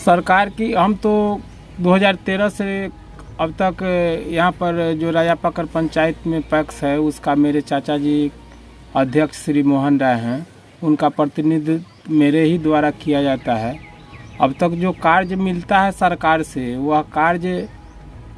सरकार की हम तो 2013 से अब तक यहाँ पर जो राजापाकर पंचायत में पैक्स है उसका मेरे चाचा जी अध्यक्ष श्री मोहन राय हैं, उनका प्रतिनिधित्व मेरे ही द्वारा किया जाता है। अब तक जो कार्य मिलता है सरकार से वह कार्य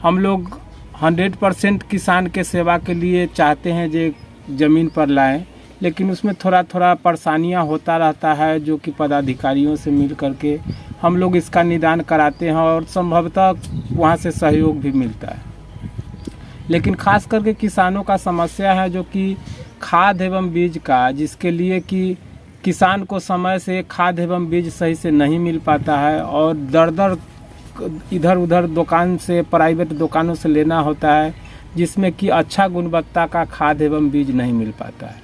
हम लोग 100% किसान के सेवा के लिए चाहते हैं जो ज़मीन पर लाएं, लेकिन उसमें थोड़ा थोड़ा परेशानियां होता रहता है जो कि पदाधिकारियों से मिल करके हम लोग इसका निदान कराते हैं और संभवतः वहां से सहयोग भी मिलता है। लेकिन खास करके किसानों का समस्या है जो कि खाद एवं बीज का, जिसके लिए कि किसान को समय से खाद एवं बीज सही से नहीं मिल पाता है और दर दर इधर उधर दुकान से, प्राइवेट दुकानों से लेना होता है, जिसमें कि अच्छा गुणवत्ता का खाद एवं बीज नहीं मिल पाता है।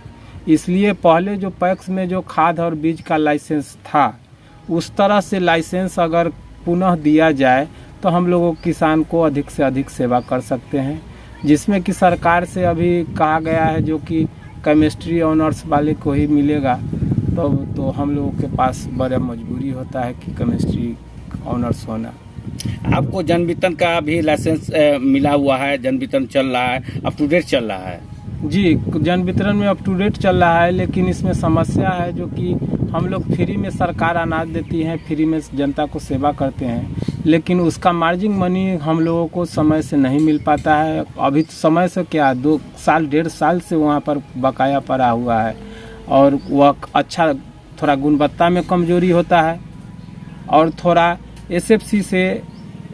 इसलिए पहले जो पैक्स में जो खाद और बीज का लाइसेंस था उस तरह से लाइसेंस अगर पुनः दिया जाए तो हम लोगों किसान को अधिक से अधिक सेवा कर सकते हैं, जिसमें कि सरकार से अभी कहा गया है जो कि केमिस्ट्री ऑनर्स वाले को ही मिलेगा, तो हम लोगों के पास बड़ा मजबूरी होता है कि केमिस्ट्री ऑनर्स होना। आपको जन वितरण का भी लाइसेंस मिला हुआ है, जन वितरण चल रहा है, अप टू डेट चल रहा है? जी, जन वितरण में अप टू डेट चल रहा है, लेकिन इसमें समस्या है जो कि हम लोग फ्री में सरकार अनाज देती है, फ्री में जनता को सेवा करते हैं, लेकिन उसका मार्जिन मनी हम लोगों को समय से नहीं मिल पाता है। अभी तो समय से क्या 2 साल 1.5 साल से वहाँ पर बकाया पड़ा हुआ है और वह अच्छा थोड़ा गुणवत्ता में कमजोरी होता है और थोड़ा SFC से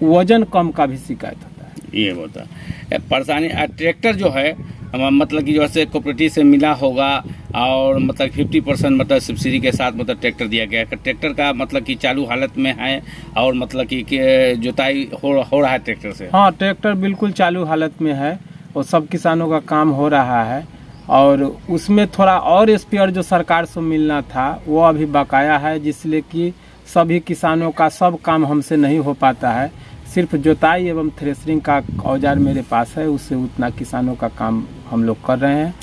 वजन कम का भी शिकायत होता है। ये होता है परेशानी। ट्रैक्टर जो है मतलब कि जैसे कोऑपरेटिव से मिला होगा और मतलब 50% मतलब सब्सिडी के साथ मतलब ट्रैक्टर दिया गया है। ट्रैक्टर का मतलब कि चालू हालत में है और मतलब कि जुताई हो रहा है ट्रैक्टर से? हाँ, ट्रैक्टर बिल्कुल चालू हालत में है और सब किसानों का काम हो रहा है और उसमें थोड़ा और स्पेयर जो सरकार से मिलना था वो अभी बकाया है, जिसलिए कि सभी किसानों का सब काम हमसे नहीं हो पाता है। सिर्फ जोताई एवं थ्रेशरिंग का औजार मेरे पास है, उससे उतना किसानों का काम हम लोग कर रहे हैं।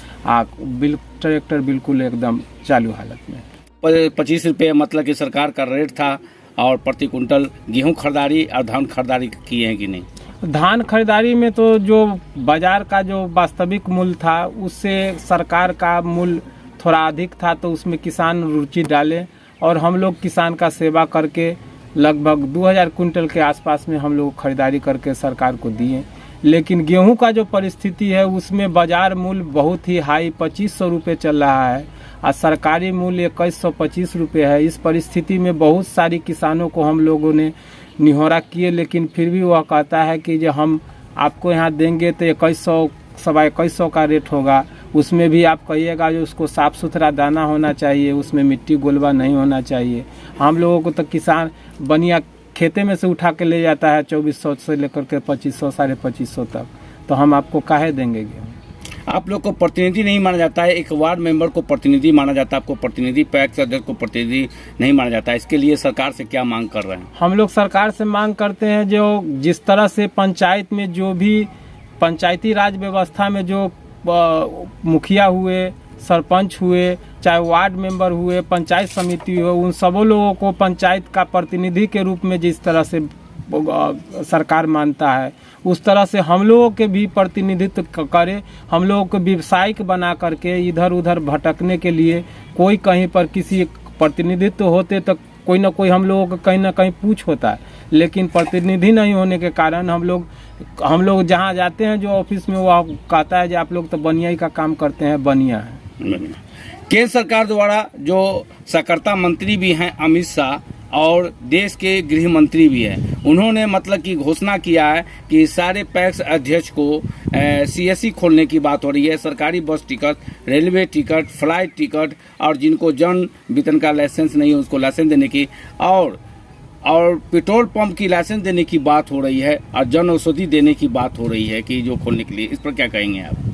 ट्रैक्टर बिल्कुल एकदम चालू हालत में। 25 रुपये मतलब कि सरकार का रेट था और प्रति कुंटल गेहूं खरीदारी और धान खरीदारी किए हैं कि नहीं? धान खरीदारी में तो जो बाजार का जो वास्तविक मूल्य था उससे सरकार का मूल्य थोड़ा अधिक था, तो उसमें किसान रुचि डाले और हम लोग किसान का सेवा करके लगभग 2000 कुंटल के आसपास में हम लोग खरीदारी करके सरकार को दिए। लेकिन गेहूं का जो परिस्थिति है उसमें बाजार मूल्य बहुत ही हाई 2500 रुपये चल रहा है और सरकारी मूल्य 2125 रुपये है। इस परिस्थिति में बहुत सारी किसानों को हम लोगों ने निहोरा किए, लेकिन फिर भी वह कहता है कि जो हम आपको यहाँ देंगे तो 2100 सवा 2100 का रेट होगा, उसमें भी आप कहिएगा जो उसको साफ़ सुथरा दाना होना चाहिए, उसमें मिट्टी गोलवा नहीं होना चाहिए। हम लोगों को तो किसान बनिया खेते में से उठा के ले जाता है 2400 से लेकर के 2500 साढ़े 2500 तक, तो हम आपको काहे देंगे गेहूँ? आप लोग को प्रतिनिधि नहीं माना जाता है, एक वार्ड मेंबर को प्रतिनिधि माना जाता है, आपको प्रतिनिधि पैक्स अध्यक्ष को प्रतिनिधि नहीं माना जाता है। इसके लिए सरकार से क्या मांग कर रहे हैं? हम लोग सरकार से मांग करते हैं जो जिस तरह से पंचायत में जो भी पंचायती राज व्यवस्था में जो मुखिया हुए, सरपंच हुए, चाहे वार्ड मेंबर हुए, पंचायत समिति हुए, उन सबों लोगों को पंचायत का प्रतिनिधि के रूप में जिस तरह से सरकार मानता है उस तरह से हम लोगों के भी प्रतिनिधित्व करे। हम लोगों को व्यवसायिक बना करके इधर उधर भटकने के लिए कोई कहीं पर किसी प्रतिनिधित्व होते तो कोई ना कोई हम लोगों को कहीं ना कहीं पूछ होता है, लेकिन प्रतिनिधि नहीं होने के कारण हम लोग जहाँ जाते हैं जो ऑफिस में वो कहता है कि आप लोग तो बनियाई का काम करते हैं, बनिया है। केंद्र सरकार द्वारा जो सहकारिता मंत्री भी हैं अमित शाह और देश के गृह मंत्री भी हैं, उन्होंने मतलब कि घोषणा किया है कि सारे पैक्स अध्यक्ष को CSC खोलने की बात हो रही है। सरकारी बस ticket, railway ticket, flight ticket और जिनको जन वितरण का लाइसेंस नहीं है उसको लाइसेंस देने की और पेट्रोल पंप की लाइसेंस देने की बात हो रही है और जन औषधि देने की बात हो रही है कि जो खोलने के लिए। इस पर क्या कहेंगे आप?